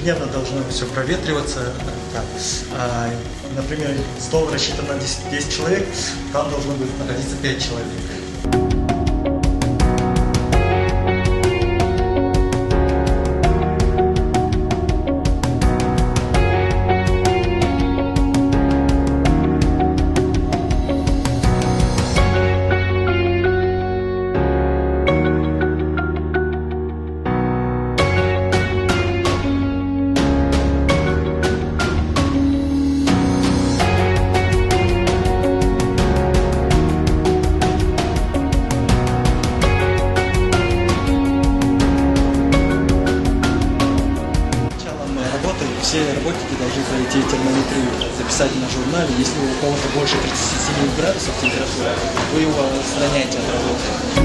ежедневно должно все проветриваться. Да. Например, стол рассчитан на 10 человек, там должно быть находиться 5 человек. Все работники должны пройти термометрию, записать на журнале. Если у кого-то больше 37 градусов температура, вы его отстраняете от работы.